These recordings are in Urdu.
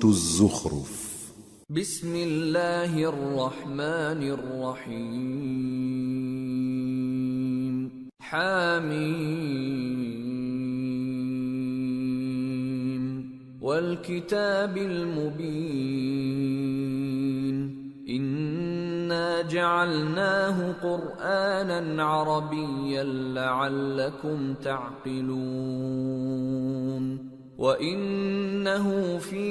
الزخرف. بسم اللہ الرحمن الرحیم. حامیم والکتاب المبین. انا جعلناه قرآنا عربیا لعلکم تعقلون. وَإِنَّهُ فِي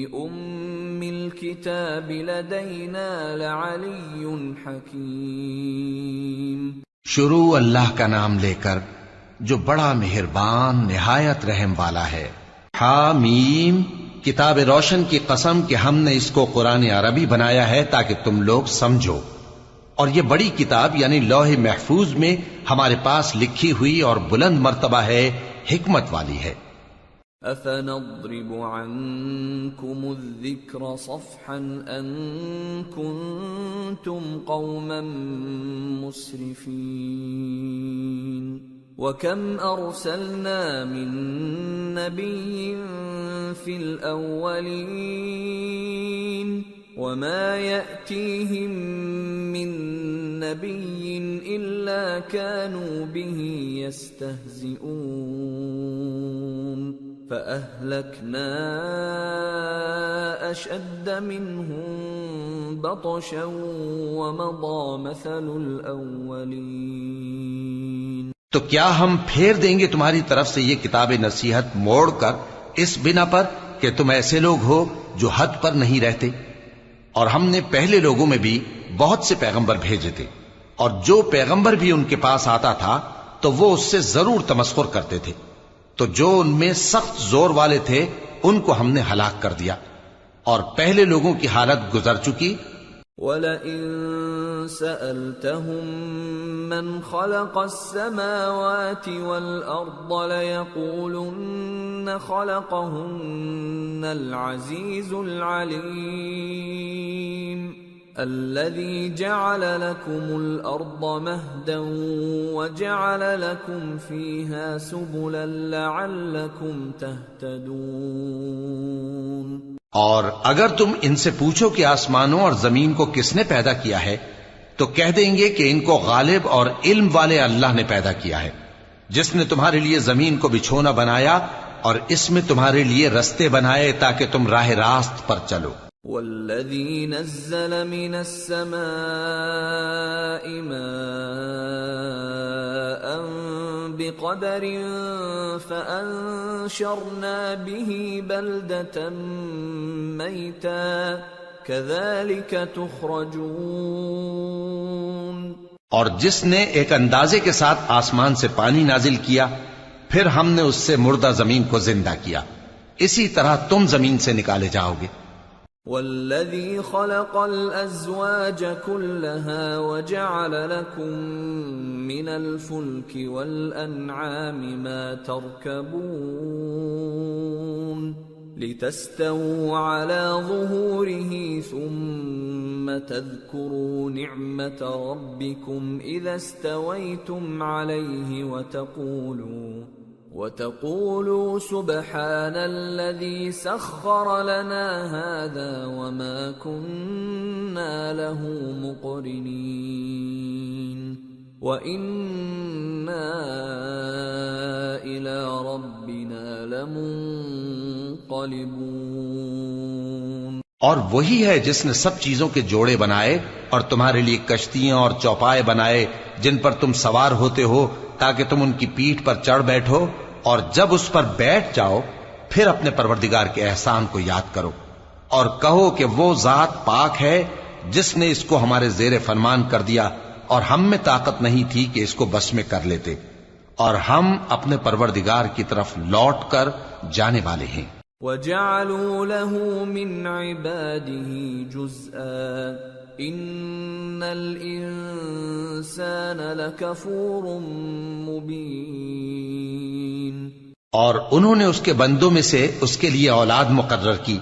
أُمِّ الْكِتَابِ لَدَيْنَا لَعَلِيٌّ حَكِيمٌ. شروع اللہ کا نام لے کر جو بڑا مہربان نہایت رحم والا ہے. حامیم، کتاب روشن کی قسم کہ ہم نے اس کو قرآن عربی بنایا ہے تاکہ تم لوگ سمجھو. اور یہ بڑی کتاب یعنی لوح محفوظ میں ہمارے پاس لکھی ہوئی اور بلند مرتبہ ہے، حکمت والی ہے. أَفَنَضْرِبُ عَنْكُمُ الذِّكْرَ صَفْحًا أَن كُنتُمْ قَوْمًا مُسْرِفِينَ. وَكَمْ أَرْسَلْنَا مِن نَّبِيٍّ فِي الْأَوَّلِينَ وَمَا يَأْتِيهِم مِّن نَّبِيٍّ إِلَّا كَانُوا بِهِ يَسْتَهْزِئُونَ. فَأَهْلَكْنَا أَشَدَّ مِنْهُم بَطْشًا وَمَضَىٰ مَثَلُ الْأَوَّلِينَ. تو کیا ہم پھیر دیں گے تمہاری طرف سے یہ کتاب نصیحت موڑ کر اس بنا پر کہ تم ایسے لوگ ہو جو حد پر نہیں رہتے؟ اور ہم نے پہلے لوگوں میں بھی بہت سے پیغمبر بھیجے تھے، اور جو پیغمبر بھی ان کے پاس آتا تھا تو وہ اس سے ضرور تمسخر کرتے تھے. تو جو ان میں سخت زور والے تھے ان کو ہم نے ہلاک کر دیا، اور پہلے لوگوں کی حالت گزر چکی. وَلَئِن سَأَلْتَهُم مَّنْ خَلَقَ السَّمَاوَاتِ وَالْأَرْضَ لَيَقُولُنَّ خَلَقَهُنَّ الْعَزِيزُ الْعَلِيمُ. الَّذِي جَعَلَ لَكُمُ الْأَرْضَ مَهْدًا وَجَعَلَ لَكُمْ فِيهَا سُبُلًا لَعَلَّكُمْ تَهْتَدُونَ. اور اگر تم ان سے پوچھو کہ آسمانوں اور زمین کو کس نے پیدا کیا ہے تو کہہ دیں گے کہ ان کو غالب اور علم والے اللہ نے پیدا کیا ہے، جس نے تمہارے لیے زمین کو بچھونا بنایا اور اس میں تمہارے لیے رستے بنائے تاکہ تم راہ راست پر چلو. وَالَّذِي نَزَّلَ مِنَ السَّمَاءِ مَاءً بِقَدَرٍ فَأَنشَرْنَا بِهِ بَلْدَةً مَيْتًا كَذَلِكَ تُخْرَجُونَ. اور جس نے ایک اندازے کے ساتھ آسمان سے پانی نازل کیا پھر ہم نے اس سے مردہ زمین کو زندہ کیا، اسی طرح تم زمین سے نکالے جاؤ گے. وَالَّذِي خَلَقَ الْأَزْوَاجَ كُلَّهَا وَجَعَلَ لَكُم مِّنَ الْفُلْكِ وَالْأَنْعَامِ مَا تَرْكَبُونَ لِتَسْتَوُوا عَلَى ظُهُورِهِ ثُمَّ تَذْكُرُوا نِعْمَةَ رَبِّكُمْ إِذَا اسْتَوَيْتُمْ عَلَيْهِ وَتَقُولُوا سُبْحَانَ الَّذِي سَخَّرَ لَنَا هَذَا وَمَا كُنَّا لَهُ مُقْرِنِينَ وَإِنَّا إِلَى رَبِّنَا لَمُنقَلِبُونَ. اور وہی ہے جس نے سب چیزوں کے جوڑے بنائے اور تمہارے لیے کشتیاں اور چوپائے بنائے جن پر تم سوار ہوتے ہو تاکہ تم ان کی پیٹھ پر چڑھ بیٹھو، اور جب اس پر بیٹھ جاؤ پھر اپنے پروردگار کے احسان کو یاد کرو اور کہو کہ وہ ذات پاک ہے جس نے اس کو ہمارے زیر فرمان کر دیا اور ہم میں طاقت نہیں تھی کہ اس کو بس میں کر لیتے، اور ہم اپنے پروردگار کی طرف لوٹ کر جانے والے ہیں. وَجَعَلُوا لَهُ مِنْ عِبَادِهِ جُزْءًا إِنَّ الْإِنسَانَ لَكَفُورٌ مُبِينٌ. اور انہوں نے اس کے بندوں میں سے اس کے لیے اولاد مقرر کی،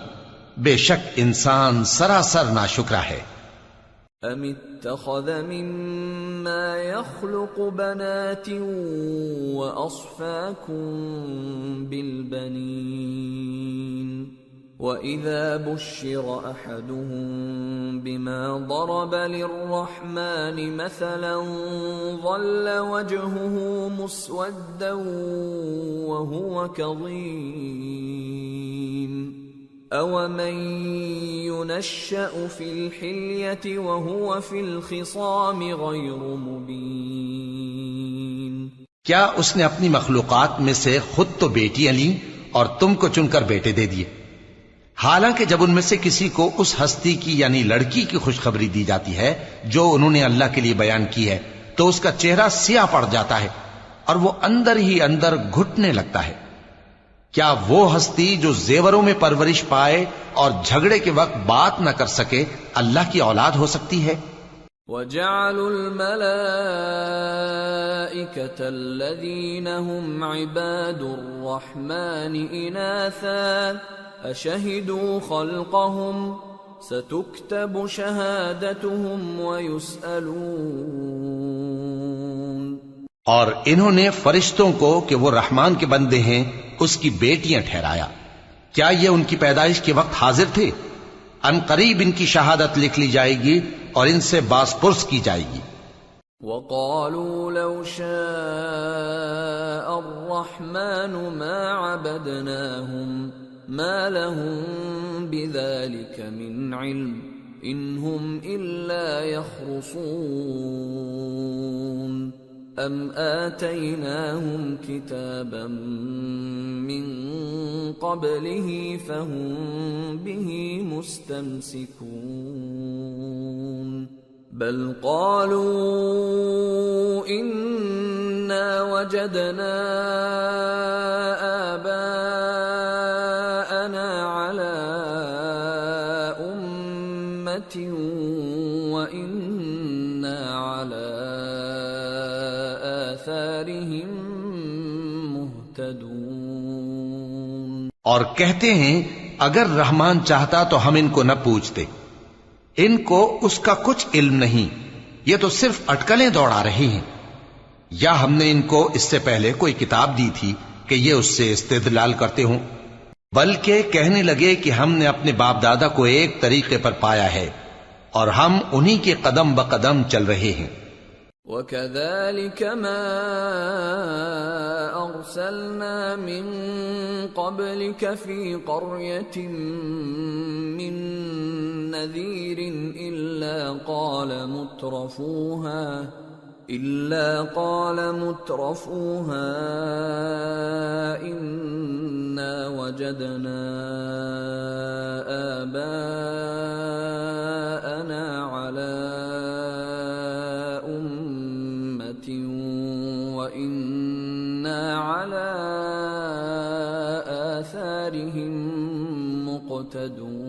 بے شک انسان سراسر ناشکرا ہے. أَمِ اتَّخَذَ مِمَّا يَخْلُقُ بَنَاتٍ وَأَصْفَاكُم بِالْبَنِينَ وَإِذَا بُشِّرَ أَحَدُهُم بِمَا ضَرَبَ لِلرَّحْمَنِ مَثَلًا ظَلَّ وَجْهُهُ مُسْوَدًّا وَهُوَ كَظِيمٌ أَوَمَن يُنَشَّأُ فِي الْحِلْيَةِ وَهُوَ فِي الْخِصَامِ غَيْرُ مُبِينٍ۔ کیا اس نے اپنی مخلوقات میں سے خود تو بیٹیاں لیں اور تم کو چن کر بیٹے دے دیے، حالانکہ جب ان میں سے کسی کو اس ہستی کی یعنی لڑکی کی خوشخبری دی جاتی ہے جو انہوں نے اللہ کے لیے بیان کی ہے تو اس کا چہرہ سیاہ پڑ جاتا ہے اور وہ اندر ہی اندر گھٹنے لگتا ہے۔ کیا وہ ہستی جو زیوروں میں پرورش پائے اور جھگڑے کے وقت بات نہ کر سکے اللہ کی اولاد ہو سکتی ہے؟ وَجَعَلُوا الْمَلَائِكَةَ الَّذِينَ هُمْ عِبَادُ الرَّحْمَنِ إِنَاثًا أَشَهِدُوا خَلْقَهُمْ سَتُكْتَبُ شَهَادَتُهُمْ وَيُسْأَلُونَ۔ اور انہوں نے فرشتوں کو کہ وہ رحمان کے بندے ہیں اس کی بیٹیاں ٹھہرایا، کیا یہ ان کی پیدائش کے وقت حاضر تھے؟ ان قریب ان کی شہادت لکھ لی جائے گی اور ان سے باز پرس کی جائے گی۔ وَقَالُوا لَوْ شَاءَ الرَّحْمَنُ مَا عَبَدْنَاهُمْ مَا لَهُم بِذَلِكَ مِنْ عِلْمٍ إِنْ هُمْ إِلَّا يَخْرُصُونَ أَمْ آتَيْنَاهُمْ كِتَابًا مِّن قَبْلِهِ فَهُمْ بِهِ مُسْتَمْسِكُونَ بَلْ قَالُوا إِنَّا وَجَدْنَا آبَاءَنَا عَلَى أُمَّةٍ وَإِنَّا عَلَى آثَارِهِم مُهْتَدُونَ۔ اور کہتے ہیں اگر رحمان چاہتا تو ہم ان کو نہ پوچھتے، ان کو اس کا کچھ علم نہیں، یہ تو صرف اٹکلیں دوڑا رہے ہیں، یا ہم نے ان کو اس سے پہلے کوئی کتاب دی تھی کہ یہ اس سے استدلال کرتے ہوں، بلکہ کہنے لگے کہ ہم نے اپنے باپ دادا کو ایک طریقے پر پایا ہے اور ہم انہی کے قدم بقدم چل رہے ہیں۔ وَكَذَلِكَ مَا أَرْسَلْنَا مِن قَبْلِكَ فِي قَرْيَةٍ مِّن نَّذِيرٍ إِلَّا قَالَ مُتْرَفُوهَا إِنَّا وَجَدْنَا آبَاءَنَا عَلَى أُمَّةٍ وَإِنَّا عَلَى آثَارِهِم مُقْتَدُونَ۔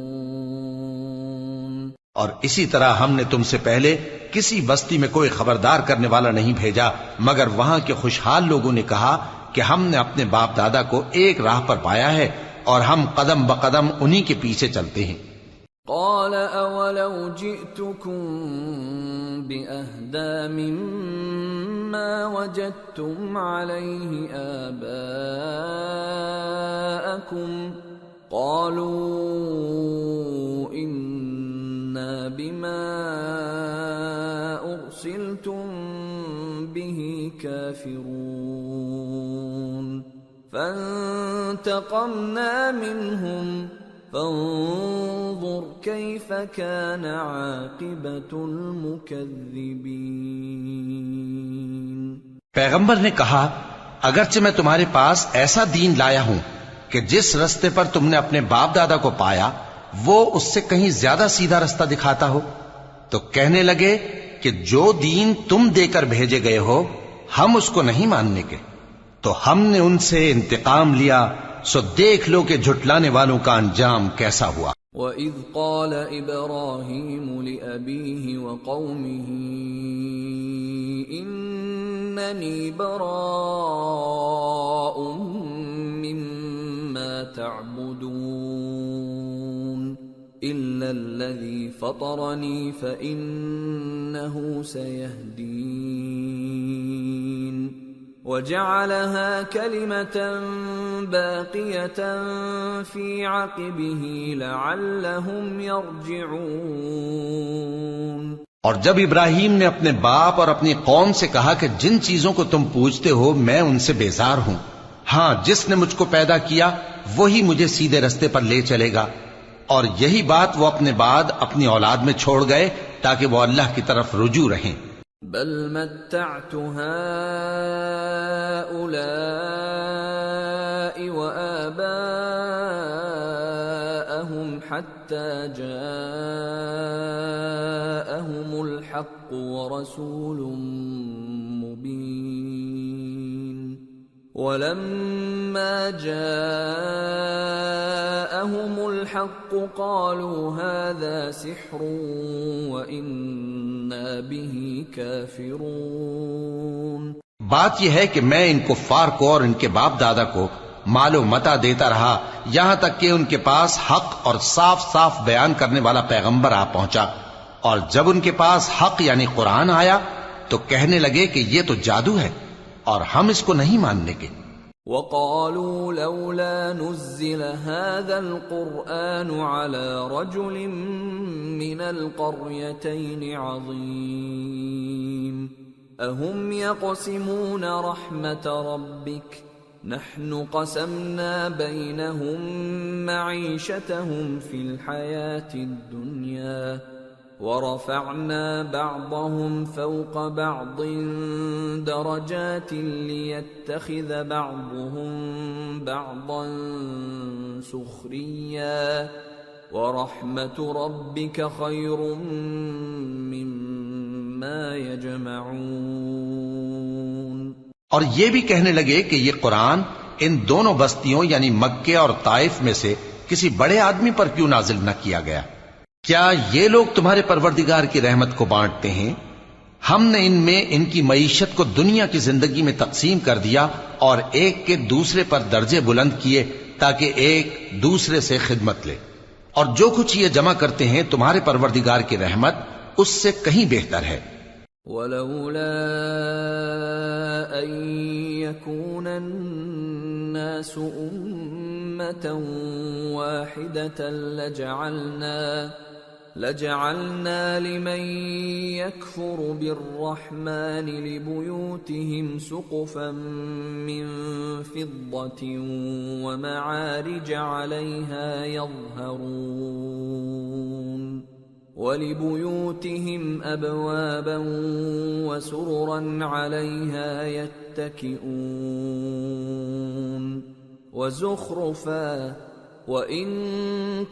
اور اسی طرح ہم نے تم سے پہلے کسی بستی میں کوئی خبردار کرنے والا نہیں بھیجا مگر وہاں کے خوشحال لوگوں نے کہا کہ ہم نے اپنے باپ دادا کو ایک راہ پر پایا ہے اور ہم قدم بقدم انہی کے پیچھے چلتے ہیں۔ قال اولو جئتكم بأهدى مما وجدتم عليه آباءكم قالوا إنا بما أرسلتم به كافرون فانتقمنا منهم فانظر كيف كان عاقبة المكذبين۔ پیغمبر نے کہا اگرچہ میں تمہارے پاس ایسا دین لایا ہوں کہ جس رستے پر تم نے اپنے باپ دادا کو پایا وہ اس سے کہیں زیادہ سیدھا رستہ دکھاتا ہو، تو کہنے لگے کہ جو دین تم دے کر بھیجے گئے ہو ہم اس کو نہیں ماننے کے، تو ہم نے ان سے انتقام لیا، سو دیکھ لو کہ جھٹلانے والوں کا انجام کیسا ہوا۔ وَإِذْ قَالَ إِبْرَاهِيمُ لِأَبِيهِ وَقَوْمِهِ إِنَّنِي بَرَاءٌ مِّمَّا تَعْبُدُونَ إِلَّا الَّذِي فَطَرَنِي فَإِنَّهُ سَيَهْدِينِ وجعلها كلمة باقية في عقبه لعلهم يرجعون۔ اور جب ابراہیم نے اپنے باپ اور اپنی قوم سے کہا کہ جن چیزوں کو تم پوجتے ہو میں ان سے بیزار ہوں، ہاں جس نے مجھ کو پیدا کیا وہی مجھے سیدھے رستے پر لے چلے گا، اور یہی بات وہ اپنے بعد اپنی اولاد میں چھوڑ گئے تاکہ وہ اللہ کی طرف رجوع رہیں۔ بل متعت هؤلاء وآباءهم حتى جاءهم الحق ورسول مبين ولما جاءهم الحق قالوا هذا سحر وإنا به كافرون۔ بات یہ ہے کہ میں ان کفار کو اور ان کے باپ دادا کو مال و متاع دیتا رہا یہاں تک کہ ان کے پاس حق اور صاف صاف بیان کرنے والا پیغمبر آ پہنچا، اور جب ان کے پاس حق یعنی قرآن آیا تو کہنے لگے کہ یہ تو جادو ہے اور ہم اس کو نہیں ماننے کے۔ وقالوا لولا نزل هذا القرآن على رجل من القريتين عظيم أهم يقسمون رحمة ربك نحن قسمنا بينهم معيشتهم في الحياة الدنيا ورفعنا بعضهم فوق بعض درجات ليتخذ بعضهم بعضا سخريا ورحمة ربك خير مما يجمعون۔ اور یہ بھی کہنے لگے کہ یہ قرآن ان دونوں بستیوں یعنی مکے اور طائف میں سے کسی بڑے آدمی پر کیوں نازل نہ کیا گیا؟ کیا یہ لوگ تمہارے پروردگار کی رحمت کو بانٹتے ہیں؟ ہم نے ان میں ان کی معیشت کو دنیا کی زندگی میں تقسیم کر دیا اور ایک کے دوسرے پر درجے بلند کیے تاکہ ایک دوسرے سے خدمت لے، اور جو کچھ یہ جمع کرتے ہیں تمہارے پروردگار کی رحمت اس سے کہیں بہتر ہے۔ وَلَوْلَا أَن يَكُونَ النَّاسُ أُمَّةً وَاحِدَةً لَجَعَلْنَا لِمَن يَكْفُرُ بِالرَّحْمَنِ لِبُيُوتِهِمْ سُقُفًا مِّن فِضَّةٍ وَمَعَارِجَ عَلَيْهَا يَظْهَرُونَ وَلِبُيُوتِهِمْ أَبْوَابًا وَسُرُرًا عَلَيْهَا يَتَّكِئُونَ وَزُخْرُفًا وَإِن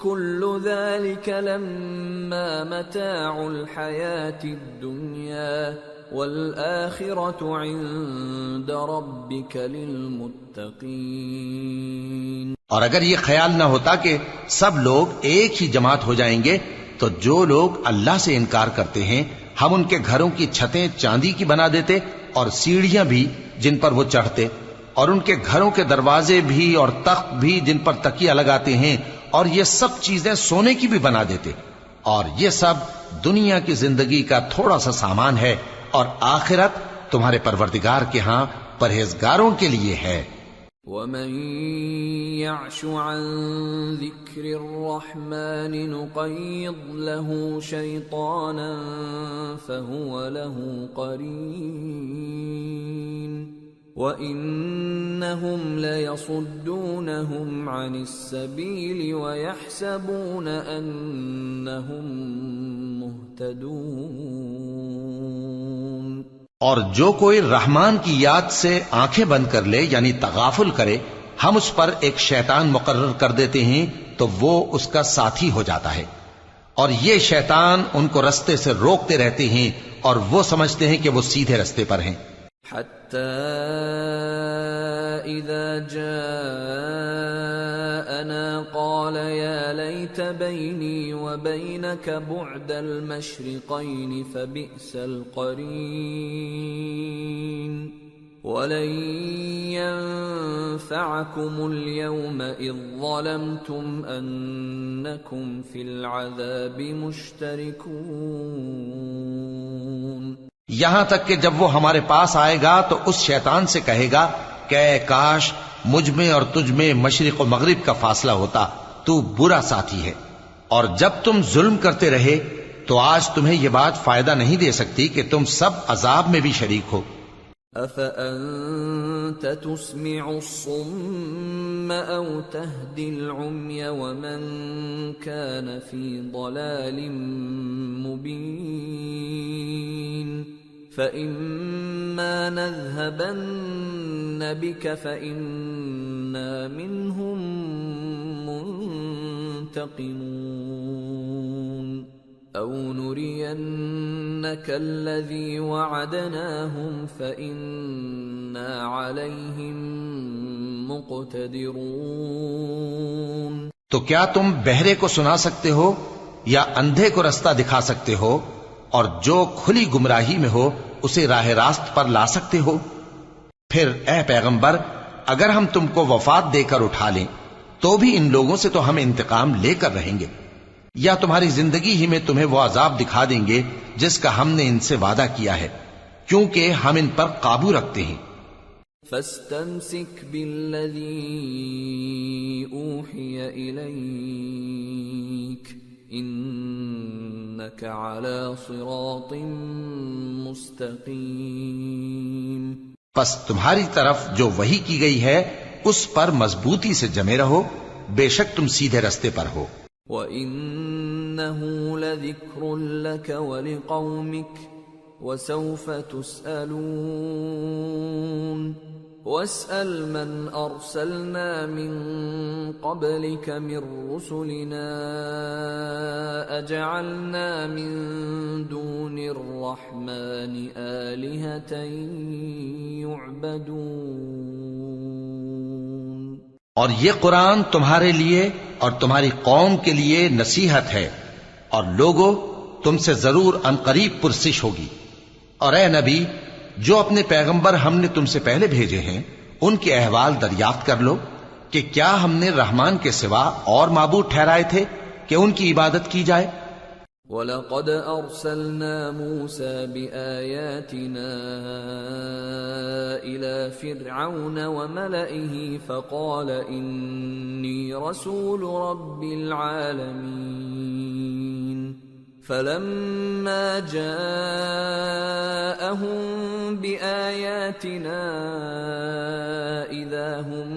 كُلُّ ذَلِكَ لَمَّا مَتَاعُ الْحَيَاةِ الدُّنْيَا وَالْآخِرَةُ عِندَ رَبِّكَ لِلْمُتَّقِينَ۔ اور اگر یہ خیال نہ ہوتا کہ سب لوگ ایک ہی جماعت ہو جائیں گے تو جو لوگ اللہ سے انکار کرتے ہیں ہم ان کے گھروں کی چھتیں چاندی کی بنا دیتے اور سیڑھیاں بھی جن پر وہ چڑھتے، اور ان کے گھروں کے دروازے بھی اور تخت بھی جن پر تکیہ لگاتے ہیں، اور یہ سب چیزیں سونے کی بھی بنا دیتے، اور یہ سب دنیا کی زندگی کا تھوڑا سا سامان ہے، اور آخرت تمہارے پروردگار کے ہاں پرہیزگاروں کے لیے ہے۔ وَمَن يَعْشُ عَن ذِكْرِ الرَّحْمَنِ نُقَيِّضْ لَهُ شَيْطَانًا فَهُوَ لَهُ قَرِينٌ وَإِنَّهُمْ لَيَصُدُّونَهُمْ عَنِ السَّبِيلِ وَيَحْسَبُونَ أَنَّهُمْ مُهْتَدُونَ۔ اور جو کوئی رحمان کی یاد سے آنکھیں بند کر لے یعنی تغافل کرے ہم اس پر ایک شیطان مقرر کر دیتے ہیں تو وہ اس کا ساتھی ہو جاتا ہے، اور یہ شیطان ان کو رستے سے روکتے رہتے ہیں اور وہ سمجھتے ہیں کہ وہ سیدھے رستے پر ہیں۔ حتى إذا جاءنا قال يا ليت بيني وبينك بعد المشرقين فبئس القرين ولن ينفعكم اليوم إذ ظلمتم أنكم في العذاب مشتركون۔ یہاں تک کہ جب وہ ہمارے پاس آئے گا تو اس شیطان سے کہے گا کہ اے کاش مجھ میں اور تجھ میں مشرق و مغرب کا فاصلہ ہوتا، تو برا ساتھی ہے۔ اور جب تم ظلم کرتے رہے تو آج تمہیں یہ بات فائدہ نہیں دے سکتی کہ تم سب عذاب میں بھی شریک ہو۔ أَفَأَنْتَ تُسْمِعُ الصُّمَّ أَوْ تَهْدِي الْعُمْيَ وَمَنْ كَانَ فِي ضَلَالٍ مُبِينٍ فَإِمَّا نَذْهَبَنَّ بِكَ فَإِنَّا مِنْهُمْ مُنْتَقِمُونَ أَوْ نُرِيَنَّكَ الَّذِي وَعَدْنَاهُمْ فَإِنَّا عَلَيْهِمْ مُقْتَدِرُونَ۔ تو کیا تم بہرے کو سنا سکتے ہو یا اندھے کو رستہ دکھا سکتے ہو، اور جو کھلی گمراہی میں ہو اسے راہ راست پر لا سکتے ہو؟ پھر اے پیغمبر، اگر ہم تم کو وفات دے کر اٹھا لیں تو بھی ان لوگوں سے تو ہم انتقام لے کر رہیں گے، یا تمہاری زندگی ہی میں تمہیں وہ عذاب دکھا دیں گے جس کا ہم نے ان سے وعدہ کیا ہے، کیونکہ ہم ان پر قابو رکھتے ہیں۔ فَاسْتَمْسِكْ بِالَّذِي أُوحِيَ إِلَيْكَ إِنَّكَ عَلَى صِرَاطٍ مُسْتَقِيمٍ۔ پس تمہاری طرف جو وحی کی گئی ہے اس پر مضبوطی سے جمے رہو، بے شک تم سیدھے رستے پر ہو۔ وَإِنَّهُ لَذِكْرٌ لَكَ وَلِقَوْمِكَ وَسَوْفَ تُسْأَلُونَ وَاسْأَلْ مَنْ أَرْسَلْنَا مِنْ قَبْلِكَ مِنْ رُسُلِنَا أَجَعَلْنَا مِنْ دُونِ الرَّحْمَنِ آلِهَةً يُعْبَدُونَ۔ اور یہ قرآن تمہارے لیے اور تمہاری قوم کے لیے نصیحت ہے، اور لوگوں تم سے ضرور عنقریب پرسش ہوگی۔ اور اے نبی، جو اپنے پیغمبر ہم نے تم سے پہلے بھیجے ہیں ان کے احوال دریافت کر لو کہ کیا ہم نے رحمان کے سوا اور معبود ٹھہرائے تھے کہ ان کی عبادت کی جائے؟ وَلَقَدْ أَرْسَلْنَا مُوسَى بِآيَاتِنَا إِلَى فِرْعَوْنَ وَمَلَئِهِ فَقَالَ إِنِّي رَسُولُ رَبِّ الْعَالَمِينَ فَلَمَّا جَاءَهُم بِآيَاتِنَا إِذَا هُم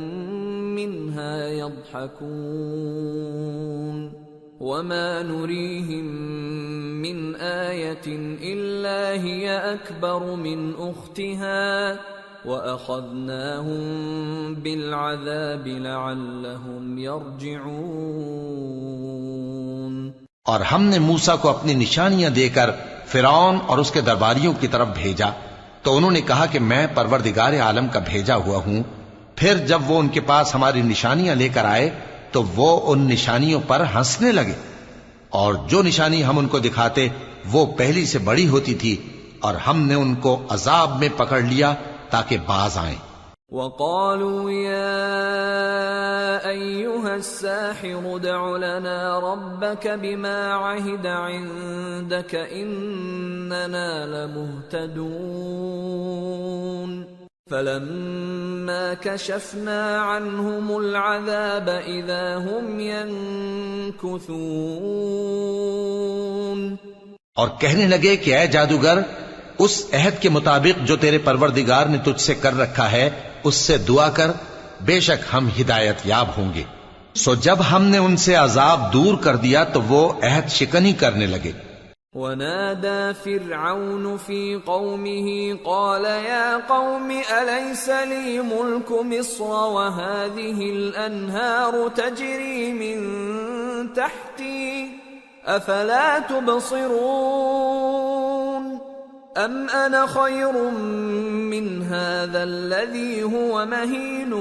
مِّنْهَا يَضْحَكُونَ وَمَا نُرِيهِم مِّنْ آيَةٍ إِلَّا هِيَ أَكْبَرُ مِنْ أُخْتِهَا وَأَخَذْنَاهُم بِالْعَذَابِ لَعَلَّهُمْ يَرْجِعُونَ۔ اور ہم نے موسیٰ کو اپنی نشانیاں دے کر فرعون اور اس کے درباریوں کی طرف بھیجا تو انہوں نے کہا کہ میں پروردگار عالم کا بھیجا ہوا ہوں۔ پھر جب وہ ان کے پاس ہماری نشانیاں لے کر آئے تو وہ ان نشانیوں پر ہنسنے لگے، اور جو نشانی ہم ان کو دکھاتے وہ پہلی سے بڑی ہوتی تھی، اور ہم نے ان کو عذاب میں پکڑ لیا تاکہ باز آئیں۔ وَقَالُوا يَا أَيُّهَا السَّاحِرُ ادْعُ لَنَا رَبَّكَ بِمَا عَهِدَ عِندَكَ إِنَّنَا لَمُهْتَدُونَ فَلَمَّا كَشَفْنَا عَنْهُمُ الْعَذَابَ إِذَا هُمْ يَنكُثُونَ۔ اور کہنے لگے کہ اے جادوگر، اس عہد کے مطابق جو تیرے پروردگار نے تجھ سے کر رکھا ہے اس سے دعا کر، بے شک ہم ہدایت یاب ہوں گے۔ سو جب ہم نے ان سے عذاب دور کر دیا تو وہ عہد شکنی کرنے لگے۔ وَنَادَى فِرْعَوْنُ فِي قَوْمِهِ قَالَ يَا قَوْمِ أَلَيْسَ لِي مُلْكُ مِصْرَ وَهَٰذِهِ الْأَنْهَارُ تَجْرِي مِن تَحْتِي أَفَلَا تُبْصِرُونَ أَمْ أَنَا خَيْرٌ مِّنْ هَٰذَا الَّذِي هُوَ مَهِينٌ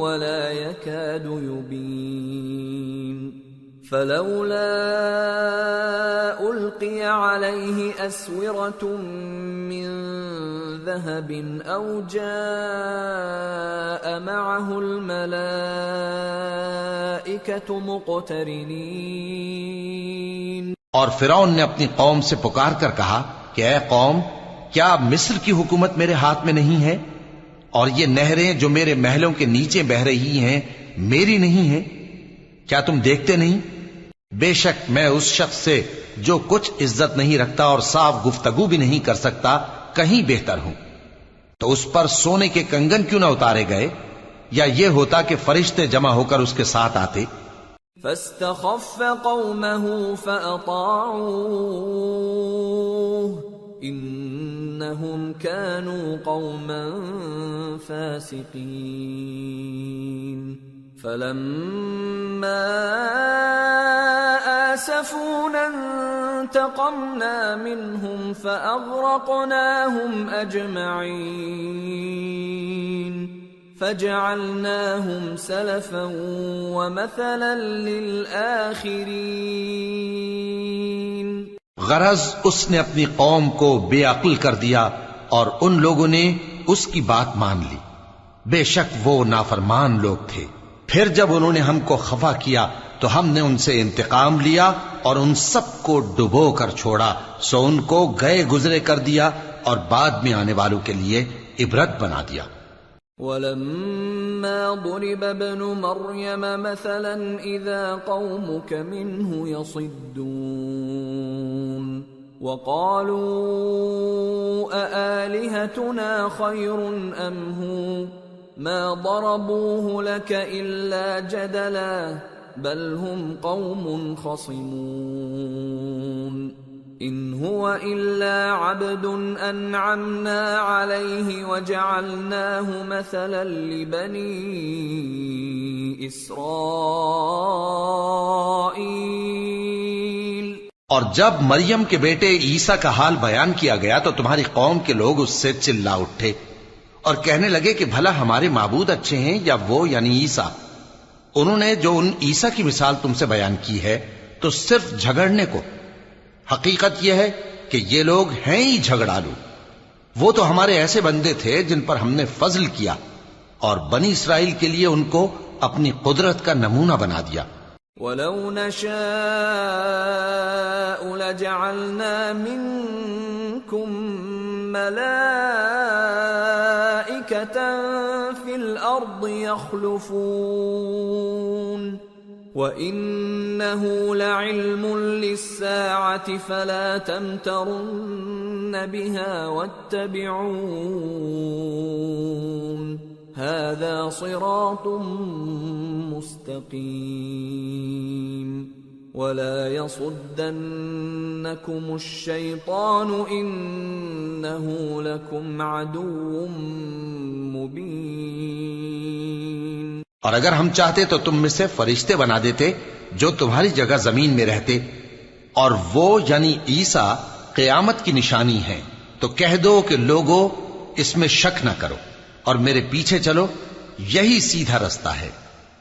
وَلَا يَكَادُ يُبِينُ فَلَوْلَا أُلْقِيَ عَلَيْهِ أَسْوِرَةٌ مِّن ذَهَبٍ أَوْ جَاءَ مَعَهُ الْمَلَائِكَةُ مُقْتَرِنِينَ۔ اور فرعون نے اپنی قوم سے پکار کر کہا کہ اے قوم، کیا مصر کی حکومت میرے ہاتھ میں نہیں ہے؟ اور یہ نہریں جو میرے محلوں کے نیچے بہ رہی ہیں میری نہیں ہیں؟ کیا تم دیکھتے نہیں؟ بے شک میں اس شخص سے جو کچھ عزت نہیں رکھتا اور صاف گفتگو بھی نہیں کر سکتا کہیں بہتر ہوں۔ تو اس پر سونے کے کنگن کیوں نہ اتارے گئے؟ یا یہ ہوتا کہ فرشتے جمع ہو کر اس کے ساتھ آتے؟ فاستخف قومه فأطاعوه إنهم كانوا قوما فاسقين فلما آسفونا انتقمنا منهم فأغرقناهم أجمعين فجعلناهم سلفا ومثلا للآخرين۔ غرض اس نے اپنی قوم کو بے عقل کر دیا اور ان لوگوں نے اس کی بات مان لی، بے شک وہ نافرمان لوگ تھے۔ پھر جب انہوں نے ہم کو خفا کیا تو ہم نے ان سے انتقام لیا اور ان سب کو ڈبو کر چھوڑا، سو ان کو گئے گزرے کر دیا اور بعد میں آنے والوں کے لیے عبرت بنا دیا۔ وَلَمَّا ضُرِبَ ابْنُ مَرْيَمَ مَثَلًا إِذَا قَوْمُكَ مِنْهُ يَصِدُّونَ وَقَالُوا أَآلِهَتُنَا خَيْرٌ أَمْ هُوَ مَا ضَرَبُوهُ لَكَ إِلَّا جَدَلًا بَلْ هُمْ قَوْمٌ خَصِمُونَ إِنْ هُوَ إِلَّا عَبْدٌ أَنْعَمْنَا عَلَيْهِ وَجَعَلْنَاهُ مَثَلًا لِبَنِي إِسْرَائِيلَ۔ اور جب مریم کے بیٹے عیسیٰ کا حال بیان کیا گیا تو تمہاری قوم کے لوگ اس سے چلا اٹھے اور کہنے لگے کہ بھلا ہمارے معبود اچھے ہیں یا وہ یعنی عیسیٰ؟ انہوں نے جو ان عیسیٰ کی مثال تم سے بیان کی ہے تو صرف جھگڑنے کو۔ حقیقت یہ ہے کہ یہ لوگ ہیں ہی جھگڑالو۔ وہ تو ہمارے ایسے بندے تھے جن پر ہم نے فضل کیا اور بنی اسرائیل کے لیے ان کو اپنی قدرت کا نمونہ بنا دیا۔ وَلَوْ نَشَاءُ لَجَعَلْنَا مِنكُم مَلَائِكَةً فِي الْأَرْضِ يَخْلُفُونَ وَإِنَّهُ لَعِلْمٌ لِلسَّاعَةِ فَلَا تَمْتَرُنَّ بِهَا وَاتَّبِعُونِ هَذَا صِرَاطٌ مُسْتَقِيمٌ وَلَا يَصُدَّنَّكُمُ الشَّيْطَانُ إِنَّهُ لَكُمْ عَدُوٌّ مُبِينٌ۔ اور اگر ہم چاہتے تو تم میں سے فرشتے بنا دیتے جو تمہاری جگہ زمین میں رہتے، اور وہ یعنی عیسیٰ قیامت کی نشانی ہیں، تو کہہ دو کہ لوگوں اس میں شک نہ کرو اور میرے پیچھے چلو، یہی سیدھا رستہ ہے،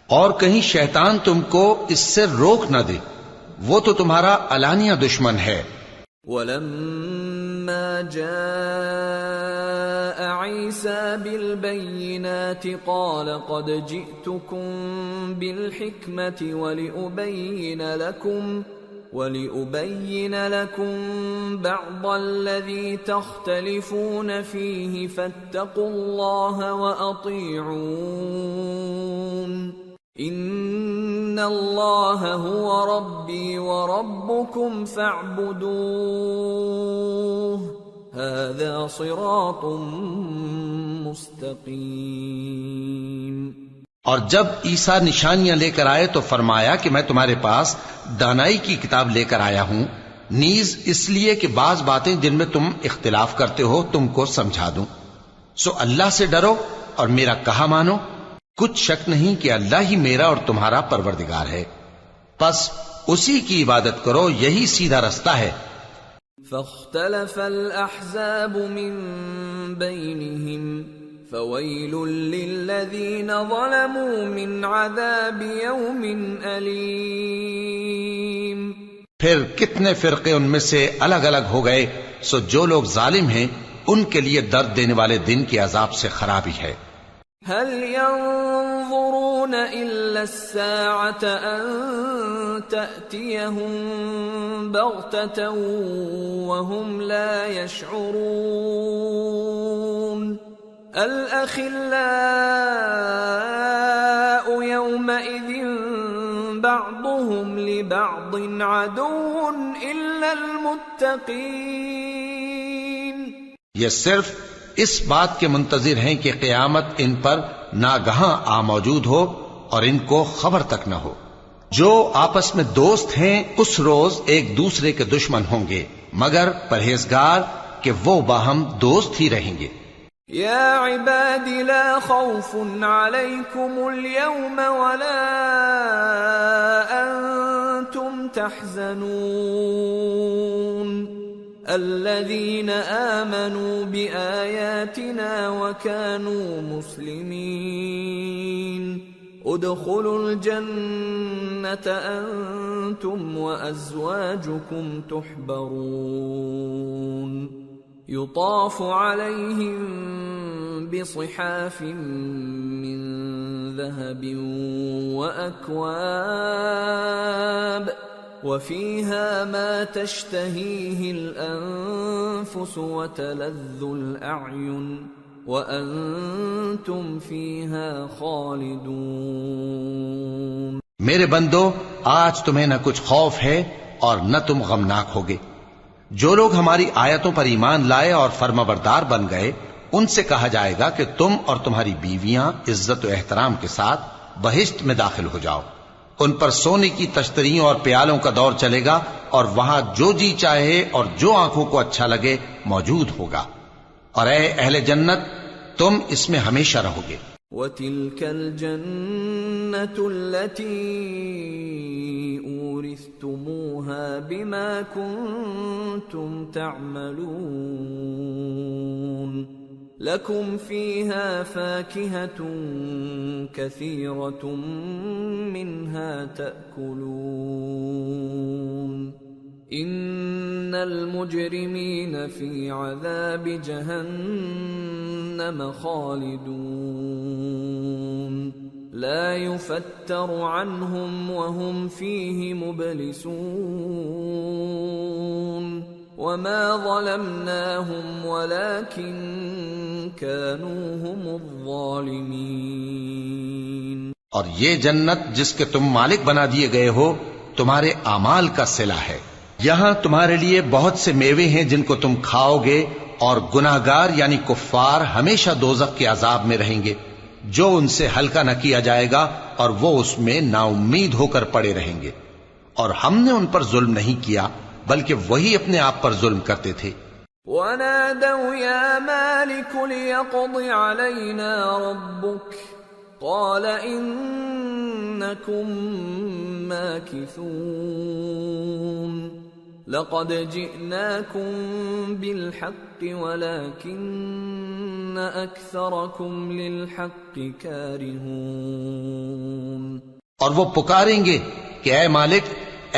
اور کہیں شیطان تم کو اس سے روک نہ دے، وہ تو تمہارا علانیہ دشمن ہے۔ وَلَمَّا جَاءَ عِيسَى بِالْبَيِّنَاتِ قَالَ قَدْ جِئْتُكُمْ بِالْحِكْمَةِ وَلِأُبَيِّنَ لَكُمْ بَعْضَ الَّذِي تَخْتَلِفُونَ فِيهِ فَاتَّقُوا اللَّهَ وَأَطِيعُونِ إِنَّ اللَّهَ هُوَ رَبِّي وَرَبُّكُمْ فَاعْبُدُوهُ هَذَا صِرَاطٌ مُسْتَقِيمٌ۔ اور جب عیسیٰ نشانیاں لے کر آئے تو فرمایا کہ میں تمہارے پاس دانائی کی کتاب لے کر آیا ہوں، نیز اس لیے کہ بعض باتیں جن میں تم اختلاف کرتے ہو تم کو سمجھا دوں، سو اللہ سے ڈرو اور میرا کہا مانو، کچھ شک نہیں کہ اللہ ہی میرا اور تمہارا پروردگار ہے، پس اسی کی عبادت کرو، یہی سیدھا رستہ ہے۔ فاختلف الأحزاب من بينهم فويل للذين ظلموا من عذاب يوم أليم۔ پھر کتنے فرقے ان میں سے الگ الگ ہو گئے، سو جو لوگ ظالم ہیں ان کے لیے درد دینے والے دن کے عذاب سے خرابی ہے۔ هل ينظرون إلا الساعة أن تأتيهم بغتة وهم لا يشعرون الأخلاء يومئذ بعضهم لبعض عدو إلا المتقين. یہ صرف اس بات کے منتظر ہیں کہ قیامت ان پر ناگہاں آ موجود ہو اور ان کو خبر تک نہ ہو. جو آپس میں دوست ہیں اس روز ایک دوسرے کے دشمن ہوں گے مگر پرہیزگار کہ وہ باہم دوست ہی رہیں گے. یا عباد لا خوف علیکم اليوم ولا انتم تحزنون الذين آمنوا بآياتنا وكانوا مسلمين ادخلوا الجنة أنتم وأزواجكم تحبرون يطاف عليهم بصحاف من ذهب وأكواب وفيها ما تشتهيه الأنفس وتلذ الأعين وأنتم فيها خالدون. میرے بندو آج تمہیں نہ کچھ خوف ہے اور نہ تم غمناک ہوگے. جو لوگ ہماری آیتوں پر ایمان لائے اور فرمانبردار بن گئے ان سے کہا جائے گا کہ تم اور تمہاری بیویاں عزت و احترام کے ساتھ بہشت میں داخل ہو جاؤ. ان پر سونے کی تشتریوں اور پیالوں کا دور چلے گا اور وہاں جو جی چاہے اور جو آنکھوں کو اچھا لگے موجود ہوگا. اور اے اہل جنت تم اس میں ہمیشہ رہو گے. وَتِلْكَ الْجَنَّةُ الَّتِي أُورِثْتُمُوهَا بِمَا كُنْتُمْ تَعْمَلُونَ لَكُمْ فِيهَا فَاكِهَةٌ كَثِيرَةٌ مِنْهَا تَأْكُلُونَ إِنَّ الْمُجْرِمِينَ فِي عَذَابِ جَهَنَّمَ خَالِدُونَ لَا يُفَتَّرُ عَنْهُمْ وَهُمْ فِيهِ مُبْلِسُونَ وَمَا ظَلَمْنَاهُمْ وَلَكِنْ كَانُوا هُمُ الظَّالِمِينَ. اور یہ جنت جس کے تم مالک بنا دیے گئے ہو تمہارے اعمال کا صلہ ہے. یہاں تمہارے لیے بہت سے میوے ہیں جن کو تم کھاؤ گے اور گناہگار یعنی کفار ہمیشہ دوزخ کے عذاب میں رہیں گے جو ان سے ہلکا نہ کیا جائے گا اور وہ اس میں نا امید ہو کر پڑے رہیں گے. اور ہم نے ان پر ظلم نہیں کیا بلکہ وہی اپنے آپ پر ظلم کرتے تھے. وَنَادَوْا يَا مَالِكُ لِيَقْضِ عَلَيْنَا رَبُّكَ قَالَ إِنَّكُمْ مَاكِثُونَ لَقَدْ جِئْنَاكُمْ بِالْحَقِّ وَلَكِنَّ أَكْثَرَكُمْ لِلْحَقِّ كَارِهُونَ. اور وہ پکاریں گے کہ اے مالک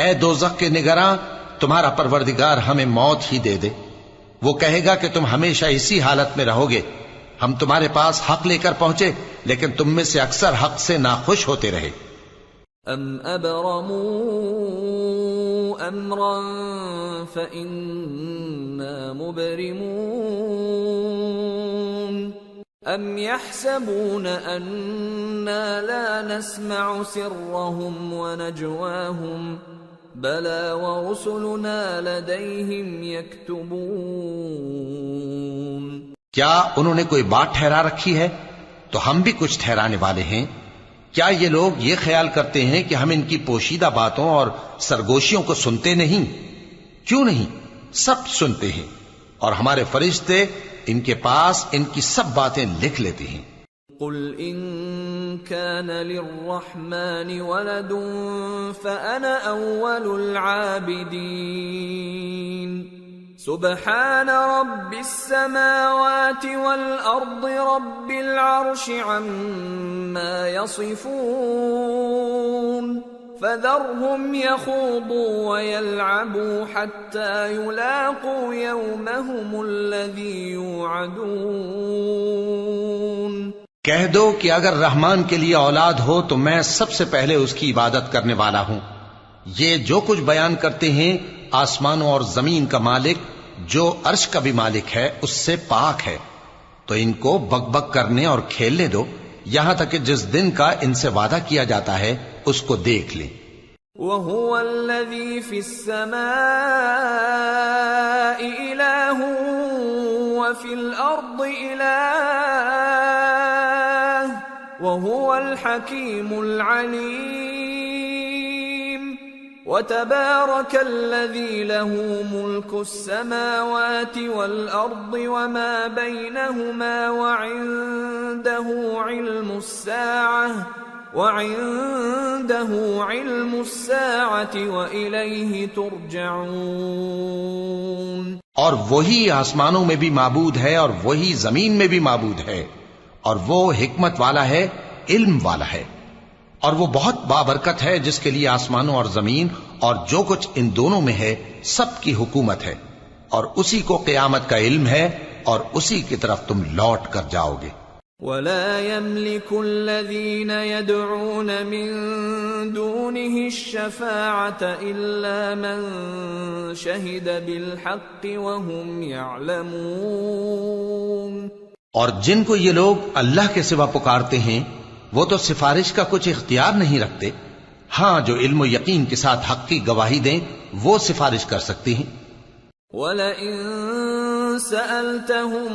اے دوزخ کے نگراں تمہارا پروردگار ہمیں موت ہی دے دے. وہ کہے گا کہ تم ہمیشہ اسی حالت میں رہو گے. ہم تمہارے پاس حق لے کر پہنچے لیکن تم میں سے اکثر حق سے ناخوش ہوتے رہے. ام ابرموا امرا فإنا مبرمون ام يحسبون أنا لا نسمع سرهم ونجواهم بلى ورسلنا لديهم يكتبون. کیا انہوں نے کوئی بات ٹھہرا رکھی ہے تو ہم بھی کچھ ٹھہرانے والے ہیں. کیا یہ لوگ یہ خیال کرتے ہیں کہ ہم ان کی پوشیدہ باتوں اور سرگوشیوں کو سنتے نہیں؟ کیوں نہیں، سب سنتے ہیں اور ہمارے فرشتے ان کے پاس ان کی سب باتیں لکھ لیتے ہیں. قل ان كان للرحمن ولد فأنا أول العابدين سبحان رب السماوات والأرض رب العرش عما يصفون فذرهم يخوضوا ويلعبوا حتى يلاقوا يومهم الذي يوعدون. کہہ دو کہ اگر رحمان کے لیے اولاد ہو تو میں سب سے پہلے اس کی عبادت کرنے والا ہوں. یہ جو کچھ بیان کرتے ہیں آسمانوں اور زمین کا مالک جو عرش کا بھی مالک ہے اس سے پاک ہے، تو ان کو بک بک کرنے اور کھیلنے دو یہاں تک کہ جس دن کا ان سے وعدہ کیا جاتا ہے اس کو دیکھ لیں۔ وَهُوَ الَّذِي فِي السَّمَاءِ إِلَٰهٌ وَفِي الْأَرْضِ إِلَٰهٌ وَهُوَ الْحَكِيمُ الْعَلِيمُ وَتَبَارَكَ الَّذِي لَهُ مُلْكُ السَّمَاوَاتِ وَالْأَرْضِ وَمَا بَيْنَهُمَا وَعِندَهُ عِلْمُ السَّاعَةِ وَإِلَيْهِ تُرْجَعُونَ۔ اور وہی آسمانوں میں بھی معبود ہے اور وہی زمین میں بھی معبود ہے، اور وہ حکمت والا ہے، علم والا ہے، اور وہ بہت بابرکت ہے جس کے لیے آسمانوں اور زمین اور جو کچھ ان دونوں میں ہے سب کی حکومت ہے، اور اسی کو قیامت کا علم ہے اور اسی کی طرف تم لوٹ کر جاؤ گے۔ وَلَا يَمْلِكُ الَّذِينَ يَدْعُونَ مِن دُونِهِ الشَّفَاعَةَ إِلَّا مَن شَهِدَ بِالْحَقِّ وَهُمْ يَعْلَمُونَ۔ اور جن کو یہ لوگ اللہ کے سوا پکارتے ہیں وہ تو سفارش کا کچھ اختیار نہیں رکھتے، ہاں جو علم و یقین کے ساتھ حق کی گواہی دیں وہ سفارش کر سکتی ہیں۔ وَلَئِن سَأَلْتَهُم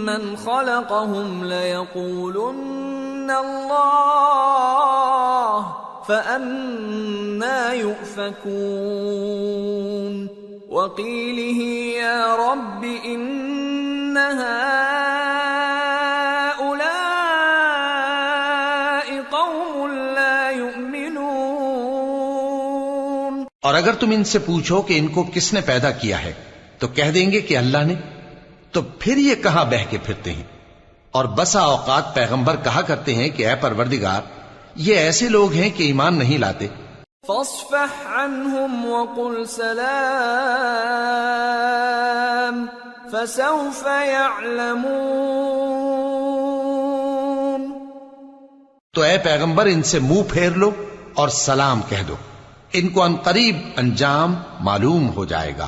مَّنْ خَلَقَهُمْ لَيَقُولُنَّ اللَّهُ فَأَنَّىٰ يُؤْفَكُونَ وَقِيلِهِ يَا رَبِّ إِنَّ هَٰؤُلَاءِ قَوْمٌ لَّا يُؤْمِنُونَ۔ اور اگر تم ان سے پوچھو کہ ان کو کس نے پیدا کیا ہے تو کہہ دیں گے کہ اللہ نے، تو پھر یہ کہاں بہہ کے پھرتے ہیں۔ اور بسا اوقات پیغمبر کہا کرتے ہیں کہ اے پروردگار یہ ایسے لوگ ہیں کہ ایمان نہیں لاتے۔ فاصفح عنهم وقل سلام فسوف يعلمون۔ تو اے پیغمبر ان سے منہ پھیر لو اور سلام کہہ دو، ان کو عنقریب انجام معلوم ہو جائے گا۔